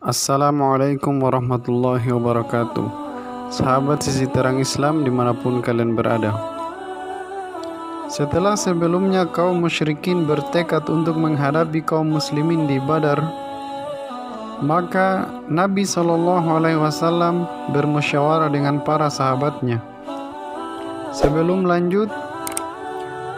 Assalamualaikum warahmatullahi wabarakatuh. Sahabat sisi terang Islam dimanapun kalian berada. Setelah sebelumnya kaum musyrikin bertekad untuk menghadapi kaum muslimin di Badar, maka Nabi SAW bermusyawarah dengan para sahabatnya. Sebelum lanjut,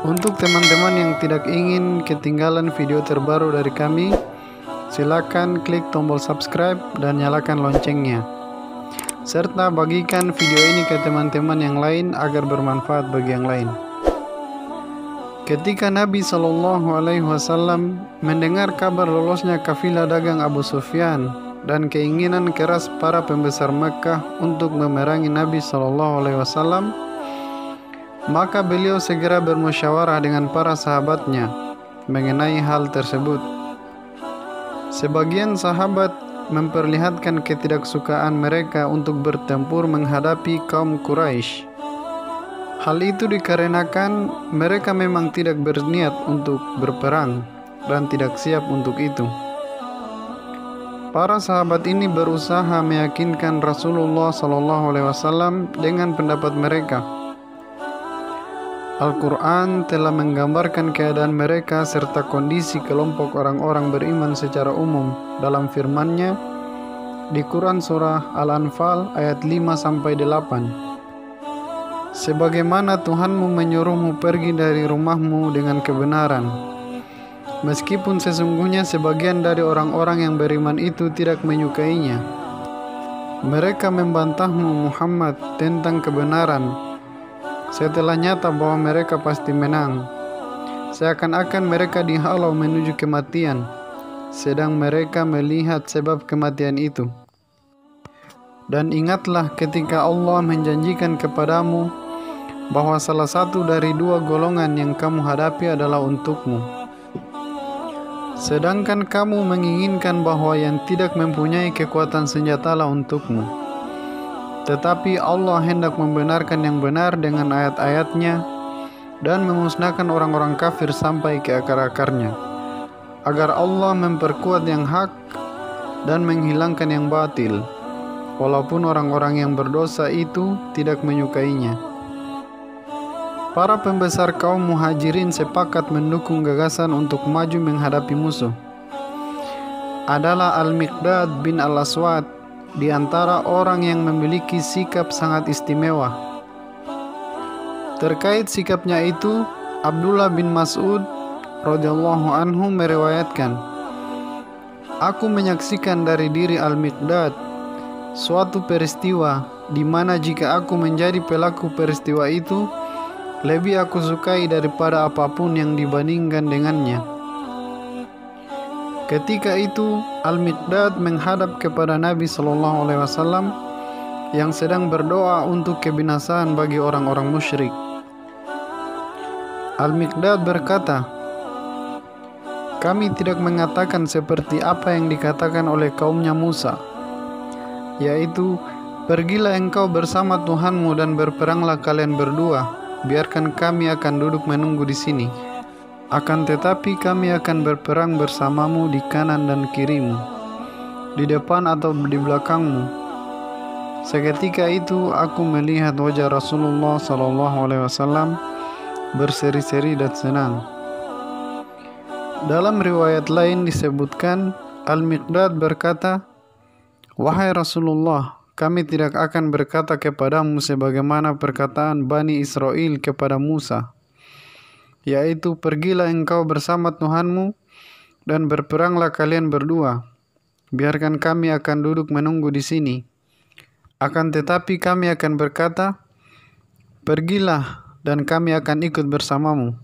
untuk teman-teman yang tidak ingin ketinggalan video terbaru dari kami, silakan klik tombol subscribe dan nyalakan loncengnya, serta bagikan video ini ke teman-teman yang lain agar bermanfaat bagi yang lain. Ketika Nabi SAW mendengar kabar lolosnya kafilah dagang Abu Sufyan dan keinginan keras para pembesar Mekkah untuk memerangi Nabi SAW, maka beliau segera bermusyawarah dengan para sahabatnya mengenai hal tersebut. Sebagian sahabat memperlihatkan ketidaksukaan mereka untuk bertempur menghadapi kaum Quraisy. Hal itu dikarenakan mereka memang tidak berniat untuk berperang dan tidak siap untuk itu. Para sahabat ini berusaha meyakinkan Rasulullah SAW dengan pendapat mereka. Al-Quran telah menggambarkan keadaan mereka serta kondisi kelompok orang-orang beriman secara umum dalam firman-Nya di Quran Surah Al-Anfal ayat 5-8. Sebagaimana Tuhanmu menyuruhmu pergi dari rumahmu dengan kebenaran, meskipun sesungguhnya sebagian dari orang-orang yang beriman itu tidak menyukainya. Mereka membantahmu Muhammad tentang kebenaran setelah nyata bahwa mereka pasti menang, seakan-akan mereka dihalau menuju kematian, sedang mereka melihat sebab kematian itu. Dan ingatlah ketika Allah menjanjikan kepadamu bahwa salah satu dari dua golongan yang kamu hadapi adalah untukmu, sedangkan kamu menginginkan bahwa yang tidak mempunyai kekuatan senjatalah untukmu. Tetapi Allah hendak membenarkan yang benar dengan ayat-ayatnya dan memusnahkan orang-orang kafir sampai ke akar-akarnya, agar Allah memperkuat yang hak dan menghilangkan yang batil, walaupun orang-orang yang berdosa itu tidak menyukainya. Para pembesar kaum muhajirin sepakat mendukung gagasan untuk maju menghadapi musuh. Adalah Al-Miqdad bin Al-Aswad di antara orang yang memiliki sikap sangat istimewa. Terkait sikapnya itu, Abdullah bin Mas'ud radhiyallahu anhu meriwayatkan, "Aku menyaksikan dari diri Al-Miqdad suatu peristiwa di mana jika aku menjadi pelaku peristiwa itu, lebih aku sukai daripada apapun yang dibandingkan dengannya." Ketika itu Al-Miqdad menghadap kepada Nabi SAW yang sedang berdoa untuk kebinasaan bagi orang-orang musyrik. Al-Miqdad berkata, "Kami tidak mengatakan seperti apa yang dikatakan oleh kaumnya Musa, yaitu, pergilah engkau bersama Tuhanmu dan berperanglah kalian berdua, biarkan kami akan duduk menunggu di sini. Akan tetapi kami akan berperang bersamamu di kanan dan kirimu, di depan atau di belakangmu." Seketika itu aku melihat wajah Rasulullah SAW berseri-seri dan senang. Dalam riwayat lain disebutkan, Al-Miqdad berkata, "Wahai Rasulullah, kami tidak akan berkata kepadamu sebagaimana perkataan Bani Israel kepada Musa, yaitu, pergilah engkau bersama Tuhanmu dan berperanglah kalian berdua, biarkan kami akan duduk menunggu di sini. Akan tetapi kami akan berkata, pergilah dan kami akan ikut bersamamu."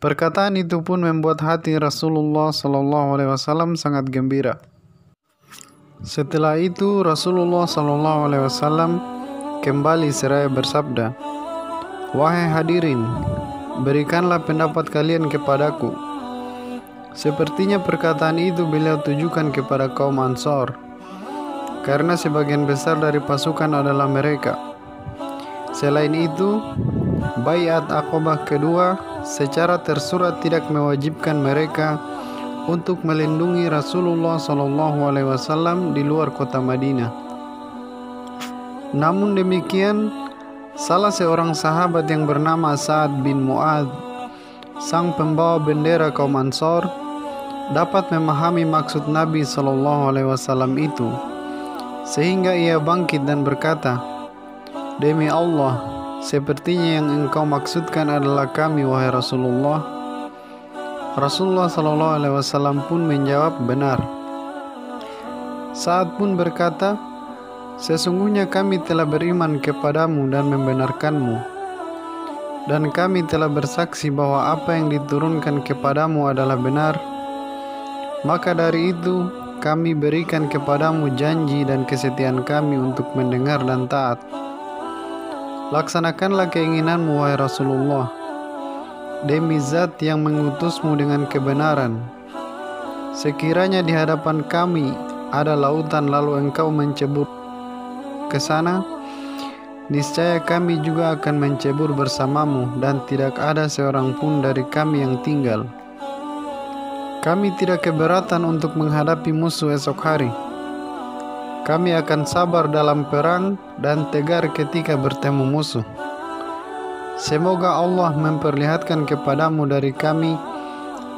Perkataan itu pun membuat hati Rasulullah SAW sangat gembira. Setelah itu Rasulullah SAW kembali seraya bersabda, "Wahai hadirin, berikanlah pendapat kalian kepadaku." Sepertinya perkataan itu beliau tujukan kepada kaum Ansor, karena sebagian besar dari pasukan adalah mereka. Selain itu, Baiat Aqabah kedua secara tersurat tidak mewajibkan mereka untuk melindungi Rasulullah SAW di luar kota Madinah. Namun demikian, salah seorang sahabat yang bernama Sa'ad bin Mu'adz, sang pembawa bendera kaum Ansor, dapat memahami maksud Nabi SAW itu, sehingga ia bangkit dan berkata, "Demi Allah, sepertinya yang engkau maksudkan adalah kami, wahai Rasulullah." Rasulullah SAW pun menjawab, "Benar." Sa'ad pun berkata, "Sesungguhnya kami telah beriman kepadamu dan membenarkanmu, dan kami telah bersaksi bahwa apa yang diturunkan kepadamu adalah benar. Maka dari itu kami berikan kepadamu janji dan kesetiaan kami untuk mendengar dan taat. Laksanakanlah keinginanmu, wahai Rasulullah, demi zat yang mengutusmu dengan kebenaran. Sekiranya di hadapan kami ada lautan lalu engkau mencebur ke sana, niscaya kami juga akan mencebur bersamamu dan tidak ada seorang pun dari kami yang tinggal. Kami tidak keberatan untuk menghadapi musuh esok hari. Kami akan sabar dalam perang dan tegar ketika bertemu musuh. Semoga Allah memperlihatkan kepadamu dari kami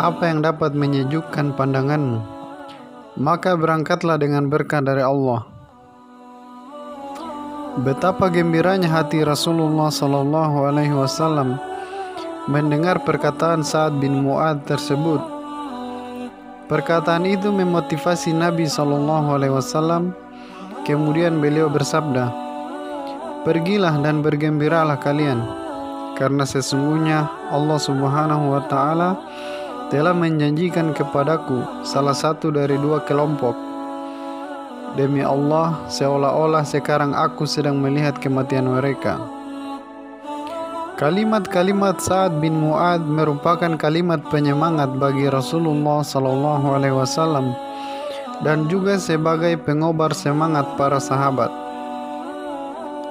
apa yang dapat menyejukkan pandanganmu. Maka berangkatlah dengan berkah dari Allah." Betapa gembiranya hati Rasulullah SAW mendengar perkataan Sa'ad bin Mu'adz tersebut. Perkataan itu memotivasi Nabi SAW. Kemudian beliau bersabda, "Pergilah dan bergembiralah kalian, karena sesungguhnya Allah Subhanahu wa Ta'ala telah menjanjikan kepadaku salah satu dari dua kelompok. Demi Allah, seolah-olah sekarang aku sedang melihat kematian mereka." Kalimat-kalimat Sa'ad bin Mu'adz merupakan kalimat penyemangat bagi Rasulullah SAW dan juga sebagai pengobar semangat para sahabat.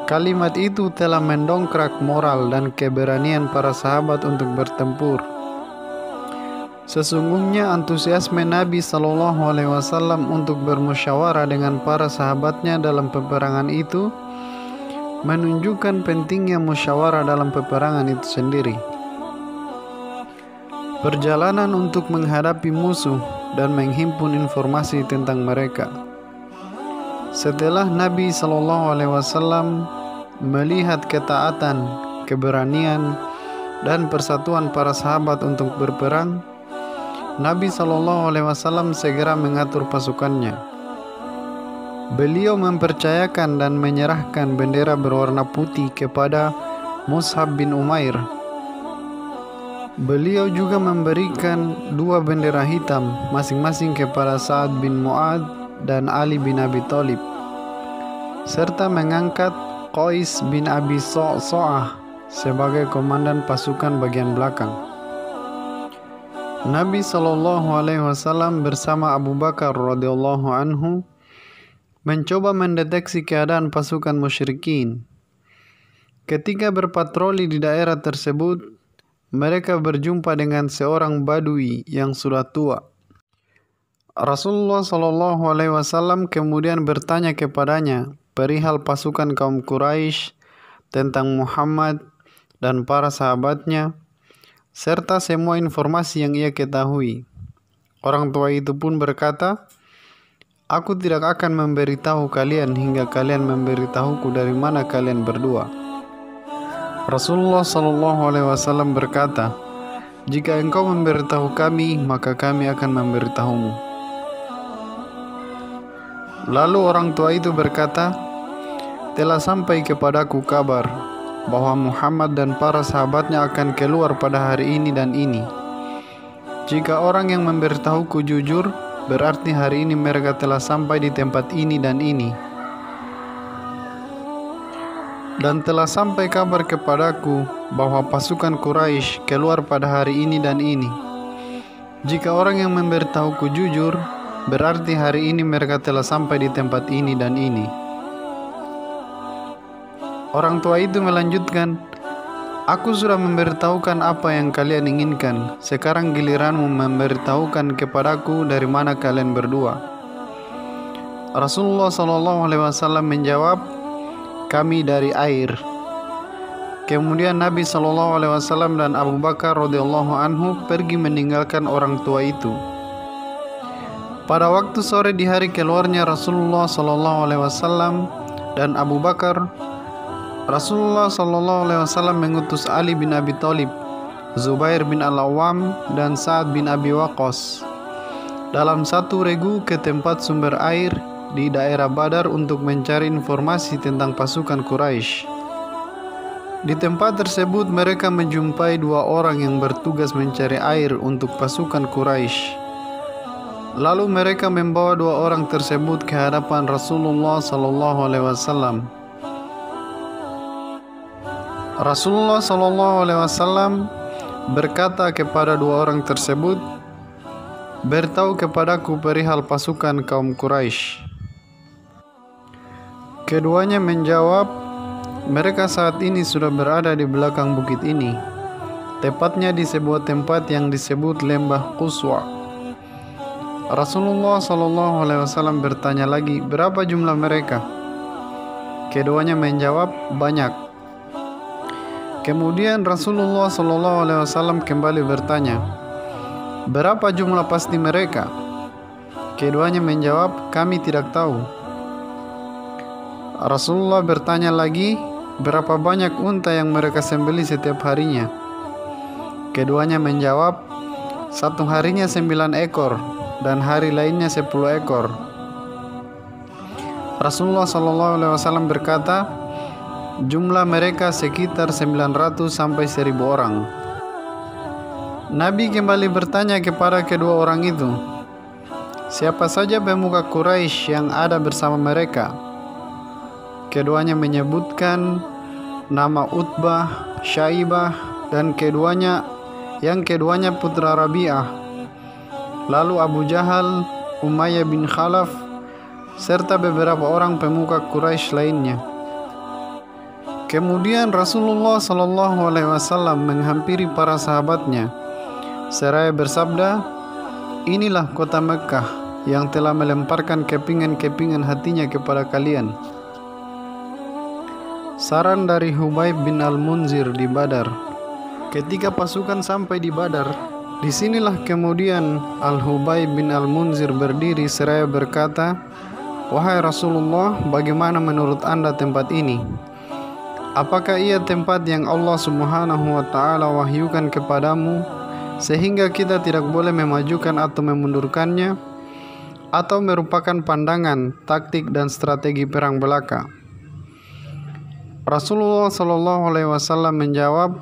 Kalimat itu telah mendongkrak moral dan keberanian para sahabat untuk bertempur. Sesungguhnya antusiasme Nabi SAW untuk bermusyawarah dengan para sahabatnya dalam peperangan itu menunjukkan pentingnya musyawarah dalam peperangan itu sendiri. Perjalanan untuk menghadapi musuh dan menghimpun informasi tentang mereka. Setelah Nabi SAW melihat ketaatan, keberanian, dan persatuan para sahabat untuk berperang, Nabi SAW segera mengatur pasukannya. Beliau mempercayakan dan menyerahkan bendera berwarna putih kepada Mus'ab bin Umair. Beliau juga memberikan dua bendera hitam masing-masing kepada Sa'ad bin Mu'adz dan Ali bin Abi Thalib, serta mengangkat Qais bin Abi So'ah sebagai komandan pasukan bagian belakang. Nabi SAW bersama Abu Bakar radhiyallahu anhu mencoba mendeteksi keadaan pasukan musyrikin. Ketika berpatroli di daerah tersebut, mereka berjumpa dengan seorang badui yang sudah tua. Rasulullah SAW kemudian bertanya kepadanya perihal pasukan kaum Quraisy, tentang Muhammad dan para sahabatnya, serta semua informasi yang ia ketahui. Orang tua itu pun berkata, "Aku tidak akan memberitahu kalian hingga kalian memberitahuku dari mana kalian berdua." Rasulullah SAW berkata, "Jika engkau memberitahu kami, maka kami akan memberitahumu." Lalu orang tua itu berkata, "Telah sampai kepadaku kabar bahwa Muhammad dan para sahabatnya akan keluar pada hari ini dan ini. Jika orang yang memberitahuku jujur, berarti hari ini mereka telah sampai di tempat ini dan ini. Dan telah sampai kabar kepadaku bahwa pasukan Quraisy keluar pada hari ini dan ini. Jika orang yang memberitahuku jujur, berarti hari ini mereka telah sampai di tempat ini dan ini." Orang tua itu melanjutkan, Aku sudah memberitahukan apa yang kalian inginkan. Sekarang giliranmu memberitahukan kepadaku dari mana kalian berdua. Rasulullah SAW menjawab, kami dari air. Kemudian Nabi SAW dan Abu Bakar radhiyallahu anhu pergi meninggalkan orang tua itu. Pada waktu sore di hari keluarnya Rasulullah SAW dan Abu Bakar, Rasulullah SAW mengutus Ali bin Abi Thalib, Zubair bin Al-Awwam, dan Sa'ad bin Abi Waqqas dalam satu regu ke tempat sumber air di daerah Badar untuk mencari informasi tentang pasukan Quraisy. Di tempat tersebut mereka menjumpai dua orang yang bertugas mencari air untuk pasukan Quraisy. Lalu mereka membawa dua orang tersebut ke hadapan Rasulullah SAW. Rasulullah SAW berkata kepada dua orang tersebut, beritahu kepadaku perihal pasukan kaum Quraisy. Keduanya menjawab, mereka saat ini sudah berada di belakang bukit ini, tepatnya di sebuah tempat yang disebut Lembah Quswa. Rasulullah SAW bertanya lagi, berapa jumlah mereka? Keduanya menjawab, banyak. Kemudian Rasulullah SAW kembali bertanya, berapa jumlah pasti mereka? Keduanya menjawab, kami tidak tahu. Rasulullah bertanya lagi, berapa banyak unta yang mereka sembelih setiap harinya? Keduanya menjawab, satu harinya 9 ekor dan hari lainnya 10 ekor. Rasulullah SAW berkata, jumlah mereka sekitar 900 sampai 1000 orang. Nabi kembali bertanya kepada kedua orang itu, siapa saja pemuka Quraisy yang ada bersama mereka? Keduanya menyebutkan nama Utbah, Syaibah, dan keduanya putra Rabi'ah, lalu Abu Jahal, Umayyah bin Khalaf, serta beberapa orang pemuka Quraisy lainnya. Kemudian Rasulullah SAW menghampiri para sahabatnya seraya bersabda, inilah kota Mekkah yang telah melemparkan kepingan-kepingan hatinya kepada kalian. Saran dari Hubayb bin Al-Munzir di Badar. Ketika pasukan sampai di Badar, disinilah kemudian Al-Hubayb bin Al-Munzir berdiri seraya berkata, wahai Rasulullah, bagaimana menurut Anda tempat ini? Apakah ia tempat yang Allah Subhanahu wa ta'ala wahyukan kepadamu sehingga kita tidak boleh memajukan atau memundurkannya, atau merupakan pandangan, taktik, dan strategi perang belaka? Rasulullah SAW menjawab,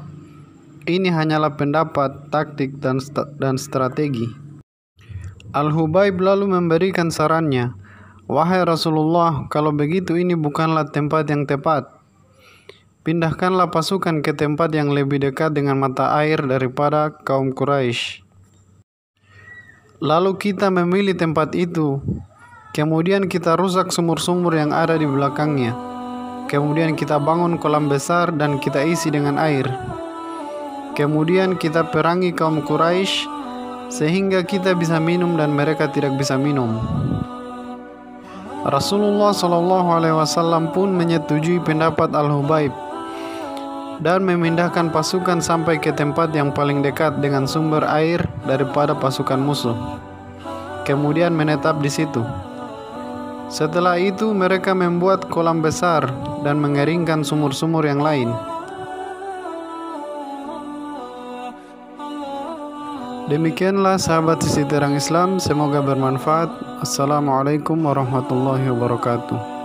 ini hanyalah pendapat, taktik, dan strategi. Al-Hubayb lalu memberikan sarannya, wahai Rasulullah, kalau begitu ini bukanlah tempat yang tepat. Pindahkanlah pasukan ke tempat yang lebih dekat dengan mata air daripada kaum Quraisy. Lalu kita memilih tempat itu. Kemudian kita rusak sumur-sumur yang ada di belakangnya. Kemudian kita bangun kolam besar dan kita isi dengan air. Kemudian kita perangi kaum Quraisy sehingga kita bisa minum dan mereka tidak bisa minum. Rasulullah SAW pun menyetujui pendapat Al-Hubayb dan memindahkan pasukan sampai ke tempat yang paling dekat dengan sumber air daripada pasukan musuh. Kemudian menetap di situ. Setelah itu mereka membuat kolam besar dan mengeringkan sumur-sumur yang lain. Demikianlah sahabat Sisi Terang Islam, semoga bermanfaat. Assalamualaikum warahmatullahi wabarakatuh.